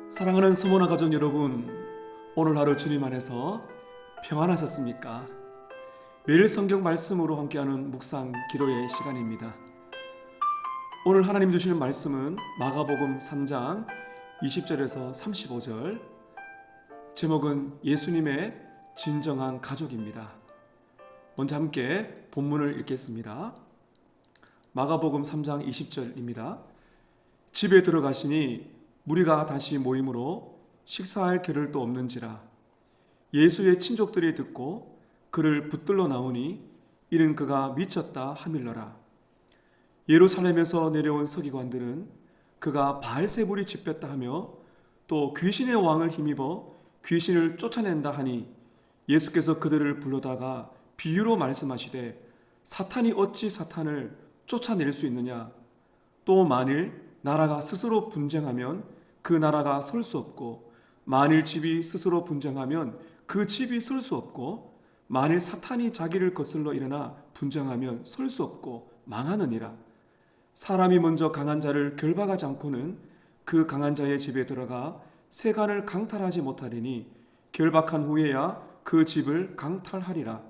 사랑하는 서모나 가족 여러분, 오늘 하루 주님 안에서 평안하셨습니까? 매일 성경 말씀으로 함께하는 묵상 기도의 시간입니다. 오늘 하나님 주시는 말씀은 마가복음 3장 20절에서 35절, 제목은 예수님의 진정한 가족입니다. 먼저 함께 본문을 읽겠습니다. 마가복음 3장 20절입니다. 집에 들어가시니 무리가 다시 모임으로 식사할 겨를도 없는지라. 예수의 친족들이 듣고 그를 붙들러 나오니 이는 그가 미쳤다 하밀러라. 예루살렘에서 내려온 서기관들은 그가 바알세불이 집혔다 하며 또 귀신의 왕을 힘입어 귀신을 쫓아낸다 하니 예수께서 그들을 불러다가 비유로 말씀하시되 사탄이 어찌 사탄을 쫓아낼 수 있느냐. 또 만일 나라가 스스로 분쟁하면 그 나라가 설 수 없고, 만일 집이 스스로 분쟁하면 그 집이 설 수 없고, 만일 사탄이 자기를 거슬러 일어나 분쟁하면 설 수 없고 망하느니라. 사람이 먼저 강한 자를 결박하지 않고는 그 강한 자의 집에 들어가 세간을 강탈하지 못하리니 결박한 후에야 그 집을 강탈하리라.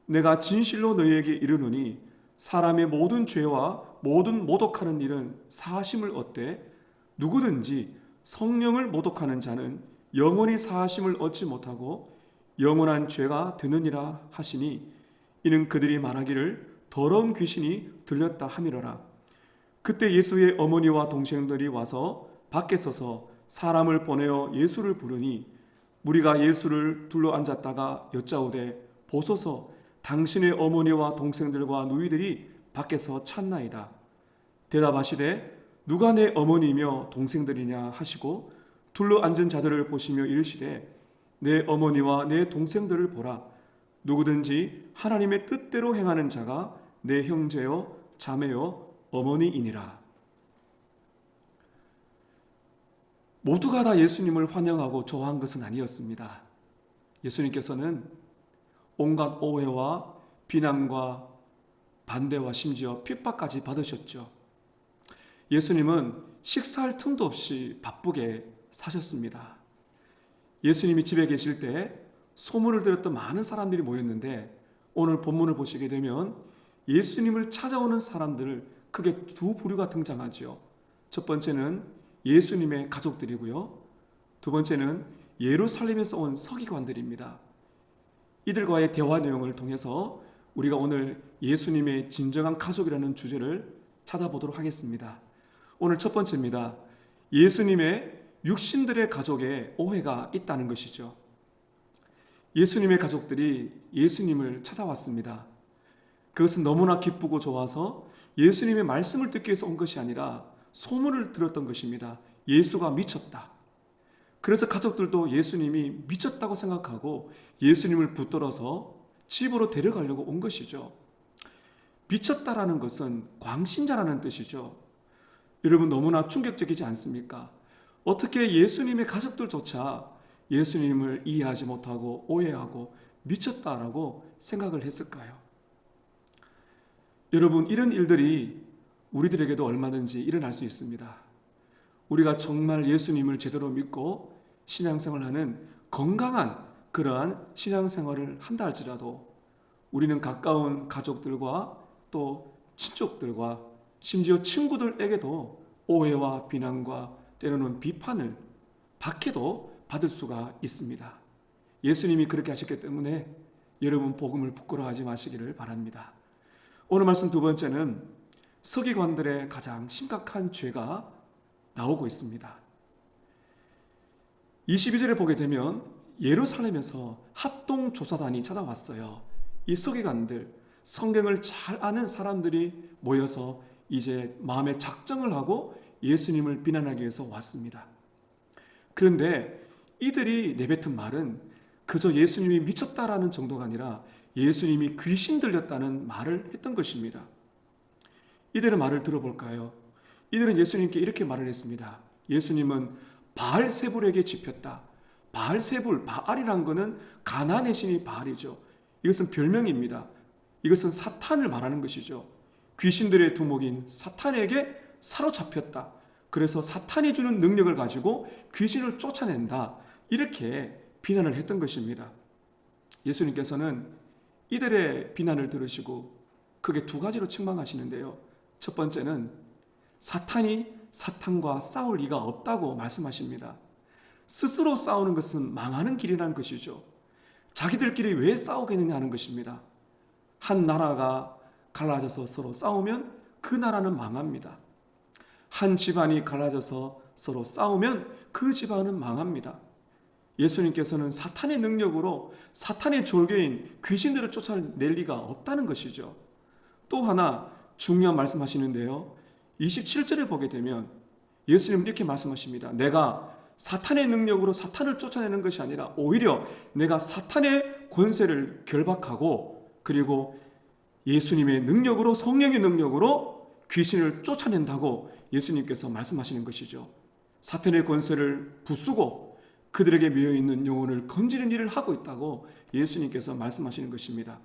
내가 진실로 너희에게 이르노니 사람의 모든 죄와 모든 모독하는 일은 사하심을 얻되 누구든지 성령을 모독하는 자는 영원히 사하심을 얻지 못하고 영원한 죄가 되느니라 하시니 이는 그들이 말하기를 더러운 귀신이 들렸다 함이로라. 그때 예수의 어머니와 동생들이 와서 밖에 서서 사람을 보내어 예수를 부르니 무리가 예수를 둘러 앉았다가 여짜오되 보소서 당신의 어머니와 동생들과 누이들이 밖에서 찾나이다. 대답하시되 누가 내 어머니며 동생들이냐 하시고 둘러 앉은 자들을 보시며 이르시되 내 어머니와 내 동생들을 보라. 누구든지 하나님의 뜻대로 행하는 자가 내 형제요 자매요 어머니이니라. 모두가 다 예수님을 환영하고 좋아한 것은 아니었습니다. 예수님께서는 온갖 오해와 비난과 반대와 심지어 핍박까지 받으셨죠. 예수님은 식사할 틈도 없이 바쁘게 사셨습니다. 예수님이 집에 계실 때 소문을 들었던 많은 사람들이 모였는데 오늘 본문을 보시게 되면 예수님을 찾아오는 사람들 크게 두 부류가 등장하죠. 첫 번째는 예수님의 가족들이고요. 두 번째는 예루살렘에서 온 서기관들입니다. 이들과의 대화 내용을 통해서 우리가 오늘 예수님의 진정한 가족이라는 주제를 찾아보도록 하겠습니다. 오늘 첫 번째입니다. 예수님의 육신들의 가족에 오해가 있다는 것이죠. 예수님의 가족들이 예수님을 찾아왔습니다. 그것은 너무나 기쁘고 좋아서 예수님의 말씀을 듣기 위해서 온 것이 아니라 소문을 들었던 것입니다. 예수가 미쳤다. 그래서 가족들도 예수님이 미쳤다고 생각하고 예수님을 붙들어서 집으로 데려가려고 온 것이죠. 미쳤다라는 것은 광신자라는 뜻이죠. 여러분 너무나 충격적이지 않습니까? 어떻게 예수님의 가족들조차 예수님을 이해하지 못하고 오해하고 미쳤다라고 생각을 했을까요? 여러분 이런 일들이 우리들에게도 얼마든지 일어날 수 있습니다. 우리가 정말 예수님을 제대로 믿고 신앙생활하는 건강한 그러한 신앙생활을 한다 할지라도 우리는 가까운 가족들과 또 친족들과 심지어 친구들에게도 오해와 비난과 때로는 비판을 박해도 받을 수가 있습니다. 예수님이 그렇게 하셨기 때문에 여러분 복음을 부끄러워하지 마시기를 바랍니다. 오늘 말씀 두 번째는 서기관들의 가장 심각한 죄가 나오고 있습니다. 22절에 보게 되면 예루살렘에서 합동조사단이 찾아왔어요. 이 서기관들, 성경을 잘 아는 사람들이 모여서 이제 마음의 작정을 하고 예수님을 비난하기 위해서 왔습니다. 그런데 이들이 내뱉은 말은 그저 예수님이 미쳤다라는 정도가 아니라 예수님이 귀신 들렸다는 말을 했던 것입니다. 이들의 말을 들어볼까요? 이들은 예수님께 이렇게 말을 했습니다. 예수님은 바알세불에게 집혔다. 바알세불, 바알이란 것은 가나안의 신이 바알이죠. 이것은 별명입니다. 이것은 사탄을 말하는 것이죠. 귀신들의 두목인 사탄에게 사로잡혔다. 그래서 사탄이 주는 능력을 가지고 귀신을 쫓아낸다, 이렇게 비난을 했던 것입니다. 예수님께서는 이들의 비난을 들으시고 크게 두 가지로 책망하시는데요. 첫 번째는 사탄이 사탄과 싸울 리가 없다고 말씀하십니다. 스스로 싸우는 것은 망하는 길이라는 것이죠. 자기들끼리 왜 싸우겠느냐 하는 것입니다. 한 나라가 갈라져서 서로 싸우면 그 나라는 망합니다. 한 집안이 갈라져서 서로 싸우면 그 집안은 망합니다. 예수님께서는 사탄의 능력으로 사탄의 졸개인 귀신들을 쫓아낼 리가 없다는 것이죠. 또 하나 중요한 말씀하시는데요. 27절에 보게 되면 예수님은 이렇게 말씀하십니다. 내가 사탄의 능력으로 사탄을 쫓아내는 것이 아니라 오히려 내가 사탄의 권세를 결박하고 그리고 예수님의 능력으로, 성령의 능력으로 귀신을 쫓아낸다고 예수님께서 말씀하시는 것이죠. 사탄의 권세를 부수고 그들에게 매여있는 영혼을 건지는 일을 하고 있다고 예수님께서 말씀하시는 것입니다.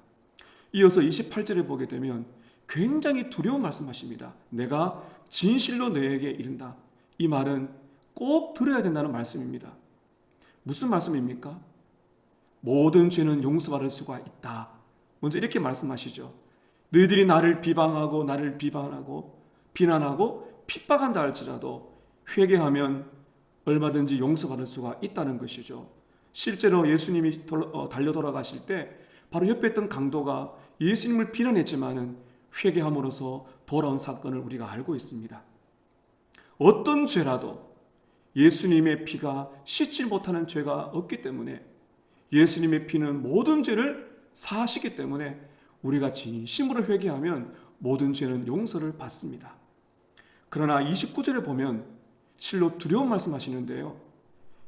이어서 28절에 보게 되면 굉장히 두려운 말씀하십니다. 내가 진실로 너에게 이른다. 이 말은 꼭 들어야 된다는 말씀입니다. 무슨 말씀입니까? 모든 죄는 용서받을 수가 있다. 먼저 이렇게 말씀하시죠. 너희들이 나를 비방하고 나를 비난하고 핍박한다 할지라도 회개하면 얼마든지 용서받을 수가 있다는 것이죠. 실제로 예수님이 달려 돌아가실 때 바로 옆에 있던 강도가 예수님을 비난했지만은 회개함으로써 돌아온 사건을 우리가 알고 있습니다. 어떤 죄라도 예수님의 피가 씻지 못하는 죄가 없기 때문에, 예수님의 피는 모든 죄를 사하시기 때문에 우리가 진심으로 회개하면 모든 죄는 용서를 받습니다. 그러나 29절에 보면 실로 두려운 말씀하시는데요.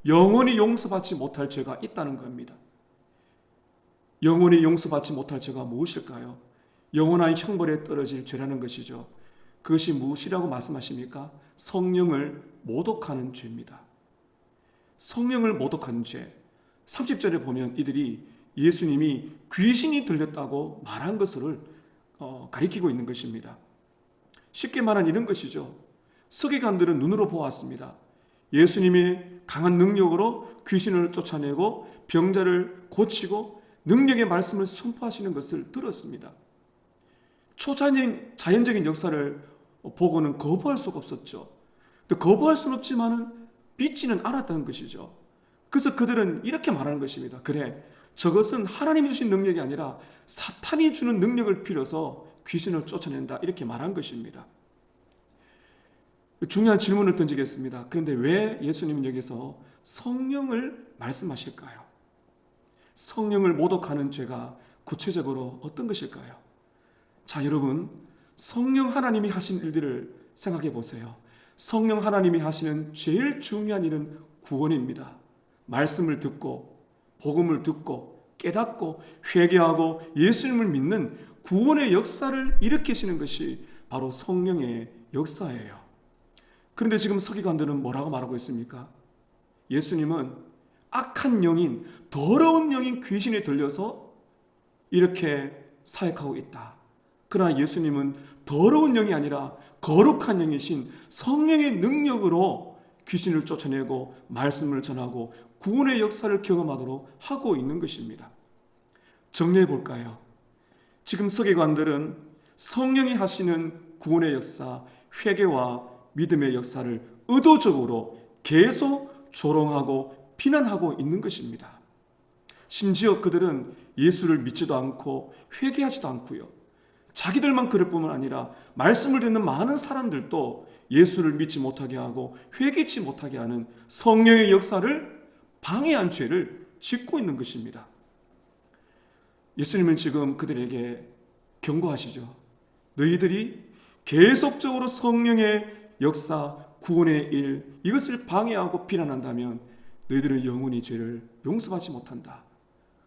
영원히 용서받지 못할 죄가 있다는 겁니다. 영원히 용서받지 못할 죄가 무엇일까요? 영원한 형벌에 떨어질 죄라는 것이죠. 그것이 무엇이라고 말씀하십니까? 성령을 모독하는 죄입니다. 성령을 모독하는 죄. 30절에 보면 이들이 예수님이 귀신이 들렸다고 말한 것을 가리키고 있는 것입니다. 쉽게 말한 이런 것이죠. 서기관들은 눈으로 보았습니다. 예수님이 강한 능력으로 귀신을 쫓아내고 병자를 고치고 능력의 말씀을 선포하시는 것을 들었습니다. 초자연적인 역사를 보고는 거부할 수가 없었죠. 거부할 수는 없지만 믿지는 않았다는 것이죠. 그래서 그들은 이렇게 말하는 것입니다. 그래, 저것은 하나님이 주신 능력이 아니라 사탄이 주는 능력을 빌어서 귀신을 쫓아낸다, 이렇게 말한 것입니다. 중요한 질문을 던지겠습니다. 그런데 왜 예수님은 여기서 성령을 말씀하실까요? 성령을 모독하는 죄가 구체적으로 어떤 것일까요? 자, 여러분, 성령 하나님이 하신 일들을 생각해 보세요. 성령 하나님이 하시는 제일 중요한 일은 구원입니다. 말씀을 듣고 복음을 듣고 깨닫고 회개하고 예수님을 믿는 구원의 역사를 일으키시는 것이 바로 성령의 역사예요. 그런데 지금 서기관들은 뭐라고 말하고 있습니까? 예수님은 악한 영인, 더러운 영인 귀신에 들려서 이렇게 사역하고 있다. 그러나 예수님은 더러운 영이 아니라 거룩한 영이신 성령의 능력으로 귀신을 쫓아내고 말씀을 전하고 구원의 역사를 경험하도록 하고 있는 것입니다. 정리해 볼까요? 지금 서기관들은 성령이 하시는 구원의 역사, 회개와 믿음의 역사를 의도적으로 계속 조롱하고 비난하고 있는 것입니다. 심지어 그들은 예수를 믿지도 않고 회개하지도 않고요. 자기들만 그럴 뿐만 아니라 말씀을 듣는 많은 사람들도 예수를 믿지 못하게 하고 회개치 못하게 하는 성령의 역사를 방해한 죄를 짓고 있는 것입니다. 예수님은 지금 그들에게 경고하시죠. 너희들이 계속적으로 성령의 역사, 구원의 일, 이것을 방해하고 비난한다면 너희들은 영원히 죄를 용서받지 못한다.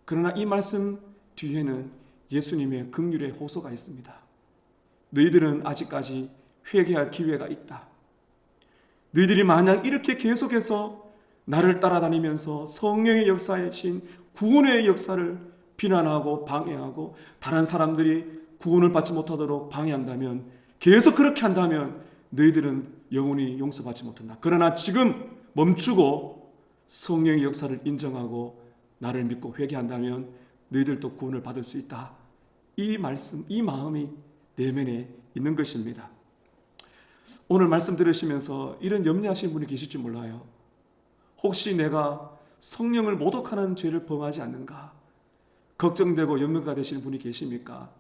그러나 이 말씀 뒤에는 예수님의 긍휼의 호소가 있습니다. 너희들은 아직까지 회개할 기회가 있다. 너희들이 만약 이렇게 계속해서 나를 따라다니면서 성령의 역사이신 구원의 역사를 비난하고 방해하고 다른 사람들이 구원을 받지 못하도록 방해한다면, 계속 그렇게 한다면 너희들은 영원히 용서받지 못한다. 그러나 지금 멈추고 성령의 역사를 인정하고 나를 믿고 회개한다면 너희들도 구원을 받을 수 있다. 이 말씀, 이 마음이 내면에 있는 것입니다. 오늘 말씀 들으시면서 이런 염려하시는 분이 계실지 몰라요. 혹시 내가 성령을 모독하는 죄를 범하지 않는가? 걱정되고 염려가 되시는 분이 계십니까?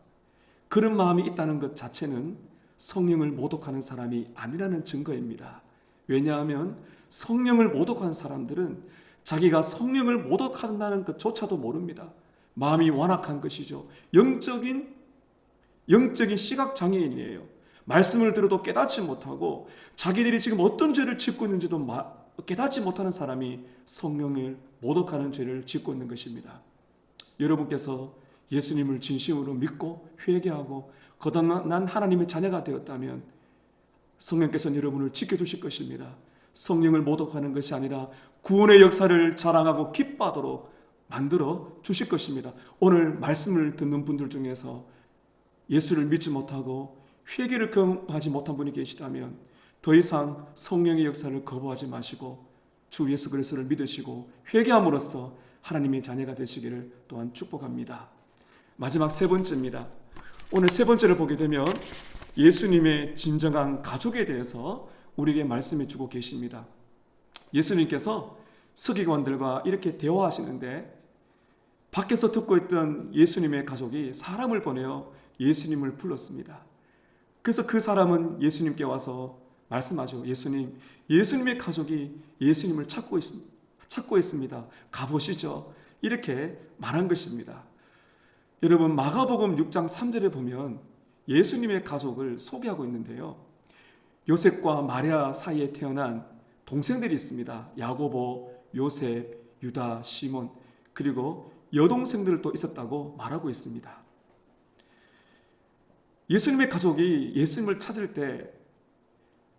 그런 마음이 있다는 것 자체는 성령을 모독하는 사람이 아니라는 증거입니다. 왜냐하면 성령을 모독하는 사람들은 자기가 성령을 모독한다는 것조차도 모릅니다. 마음이 완악한 것이죠. 영적인 시각장애인이에요. 말씀을 들어도 깨닫지 못하고 자기들이 지금 어떤 죄를 짓고 있는지도 깨닫지 못하는 사람이 성령을 모독하는 죄를 짓고 있는 것입니다. 여러분께서 예수님을 진심으로 믿고 회개하고 거듭난 하나님의 자녀가 되었다면 성령께서는 여러분을 지켜주실 것입니다. 성령을 모독하는 것이 아니라 구원의 역사를 자랑하고 기뻐하도록 만들어 주실 것입니다. 오늘 말씀을 듣는 분들 중에서 예수를 믿지 못하고 회개를 경험하지 못한 분이 계시다면 더 이상 성령의 역사를 거부하지 마시고 주 예수 그리스도를 믿으시고 회개함으로써 하나님의 자녀가 되시기를 또한 축복합니다. 마지막 세 번째입니다. 오늘 세 번째를 보게 되면 예수님의 진정한 가족에 대해서 우리에게 말씀해 주고 계십니다. 예수님께서 서기관들과 이렇게 대화하시는데 밖에서 듣고 있던 예수님의 가족이 사람을 보내어 예수님을 불렀습니다. 그래서 그 사람은 예수님께 와서 말씀하죠. 예수님의 가족이 예수님을 찾고 있습니다. 가보시죠. 이렇게 말한 것입니다. 여러분, 마가복음 6장 3절에 보면 예수님의 가족을 소개하고 있는데요. 요셉과 마리아 사이에 태어난 동생들이 있습니다. 야고보, 요셉, 유다, 시몬, 그리고 여동생들도 있었다고 말하고 있습니다. 예수님의 가족이 예수님을 찾을 때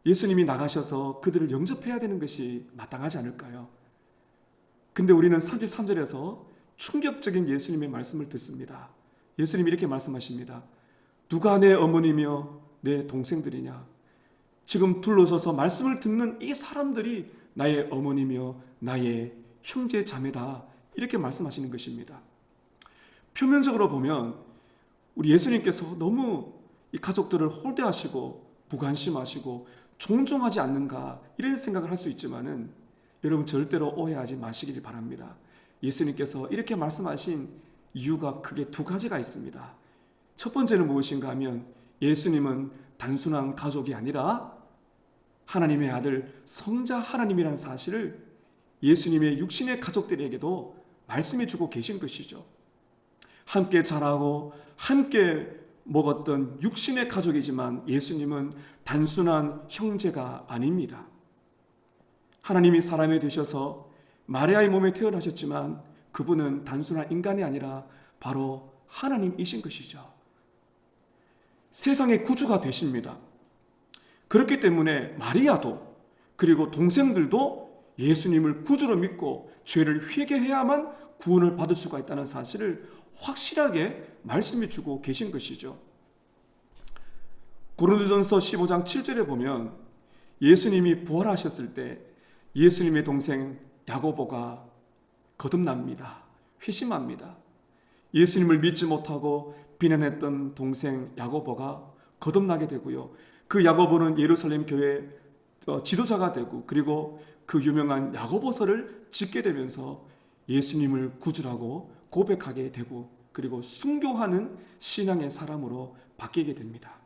예수님이 나가셔서 그들을 영접해야 되는 것이 마땅하지 않을까요? 근데 우리는 33절에서 충격적인 예수님의 말씀을 듣습니다. 예수님이 이렇게 말씀하십니다. 누가 내 어머니며 내 동생들이냐? 지금 둘러서서 말씀을 듣는 이 사람들이 나의 어머니며 나의 형제 자매다. 이렇게 말씀하시는 것입니다. 표면적으로 보면 우리 예수님께서 너무 이 가족들을 홀대하시고 무관심하시고 존중하지 않는가 이런 생각을 할 수 있지만은 여러분 절대로 오해하지 마시길 바랍니다. 예수님께서 이렇게 말씀하신 이유가 크게 두 가지가 있습니다. 첫 번째는 무엇인가 하면 예수님은 단순한 가족이 아니라 하나님의 아들 성자 하나님이라는 사실을 예수님의 육신의 가족들에게도 말씀해 주고 계신 것이죠. 함께 자라고 함께 먹었던 육신의 가족이지만 예수님은 단순한 형제가 아닙니다. 하나님이 사람이 되셔서 마리아의 몸에 태어나셨지만 그분은 단순한 인간이 아니라 바로 하나님이신 것이죠. 세상의 구주가 되십니다. 그렇기 때문에 마리아도 그리고 동생들도 예수님을 구주로 믿고 죄를 회개해야만 구원을 받을 수가 있다는 사실을 확실하게 말씀해 주고 계신 것이죠. 고린도전서 15장 7절에 보면 예수님이 부활하셨을 때 예수님의 동생 야고보가 거듭납니다. 회심합니다. 예수님을 믿지 못하고 비난했던 동생 야고보가 거듭나게 되고요. 그 야고보는 예루살렘 교회 지도자가 되고 그리고 그 유명한 야고보서를 짓게 되면서 예수님을 구주라고 고백하게 되고 그리고 순교하는 신앙의 사람으로 바뀌게 됩니다.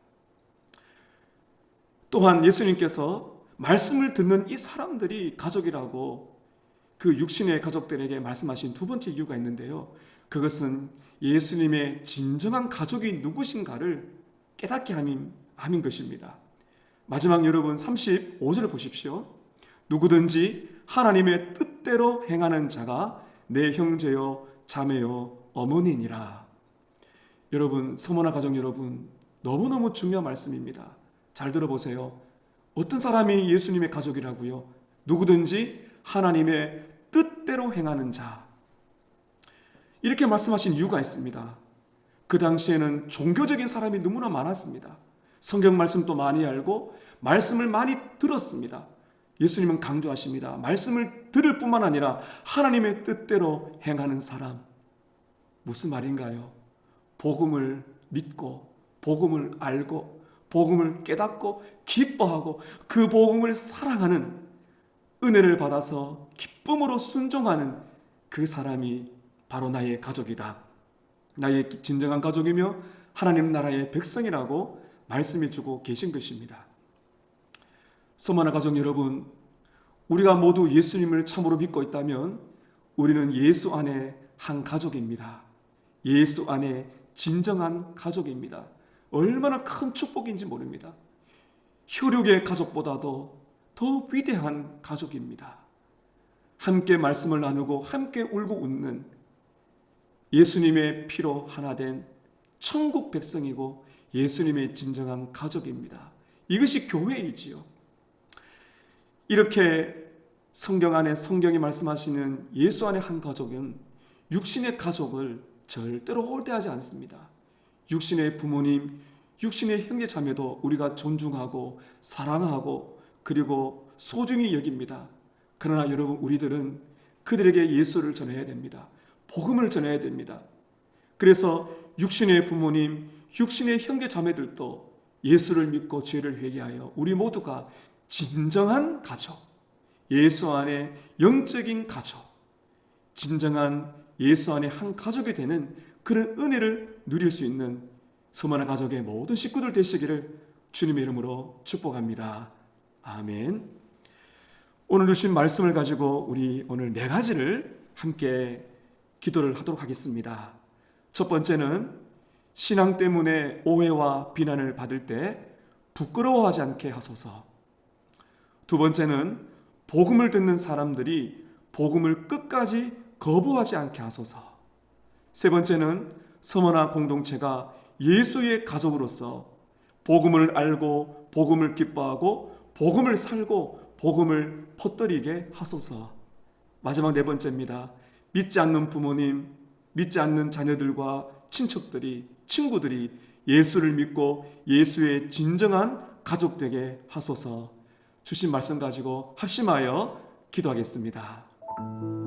또한 예수님께서 말씀을 듣는 이 사람들이 가족이라고 그 육신의 가족들에게 말씀하신 두 번째 이유가 있는데요. 그것은 예수님의 진정한 가족이 누구신가를 깨닫게 함인 것입니다. 마지막 여러분 35절을 보십시오. 누구든지 하나님의 뜻대로 행하는 자가 내 형제요 자매요 어머니니라. 여러분, 서머나 가족 여러분, 너무너무 중요한 말씀입니다. 잘 들어보세요. 어떤 사람이 예수님의 가족이라고요? 누구든지 하나님의 뜻대로 행하는 자. 이렇게 말씀하신 이유가 있습니다. 그 당시에는 종교적인 사람이 너무나 많았습니다. 성경 말씀도 많이 알고 말씀을 많이 들었습니다. 예수님은 강조하십니다. 말씀을 들을 뿐만 아니라 하나님의 뜻대로 행하는 사람. 무슨 말인가요? 복음을 믿고 복음을 알고 복음을 깨닫고 기뻐하고 그 복음을 사랑하는, 은혜를 받아서 기쁨으로 순종하는 그 사람이 바로 나의 가족이다. 나의 진정한 가족이며 하나님 나라의 백성이라고 말씀해 주고 계신 것입니다. 서머나 가족 여러분, 우리가 모두 예수님을 참으로 믿고 있다면 우리는 예수 안에 한 가족입니다. 예수 안에 진정한 가족입니다. 얼마나 큰 축복인지 모릅니다. 혈육의 가족보다도 더 위대한 가족입니다. 함께 말씀을 나누고 함께 울고 웃는 예수님의 피로 하나 된 천국 백성이고 예수님의 진정한 가족입니다. 이것이 교회이지요. 이렇게 성경 안에 성경이 말씀하시는 예수 안에 한 가족은 육신의 가족을 절대로 홀대하지 않습니다. 육신의 부모님, 육신의 형제 자매도 우리가 존중하고 사랑하고 그리고 소중히 여깁니다. 그러나 여러분, 우리들은 그들에게 예수를 전해야 됩니다. 복음을 전해야 됩니다. 그래서 육신의 부모님, 육신의 형제 자매들도 예수를 믿고 죄를 회개하여 우리 모두가 진정한 가족, 예수 안에 영적인 가족, 진정한 예수 안에 한 가족이 되는 그런 은혜를 누릴 수 있는 서머나 가족의 모든 식구들 되시기를 주님의 이름으로 축복합니다. 아멘. 오늘 주신 말씀을 가지고 우리 오늘 4가지를 함께 기도를 하도록 하겠습니다. 첫 번째는 신앙 때문에 오해와 비난을 받을 때 부끄러워하지 않게 하소서. 두 번째는 복음을 듣는 사람들이 복음을 끝까지 거부하지 않게 하소서. 세 번째는 서머나 공동체가 예수의 가족으로서 복음을 알고 복음을 기뻐하고 복음을 살고 복음을 퍼뜨리게 하소서. 마지막 4번째입니다. 믿지 않는 부모님, 믿지 않는 자녀들과 친척들이, 친구들이 예수를 믿고 예수의 진정한 가족 되게 하소서. 주신 말씀 가지고 합심하여 기도하겠습니다.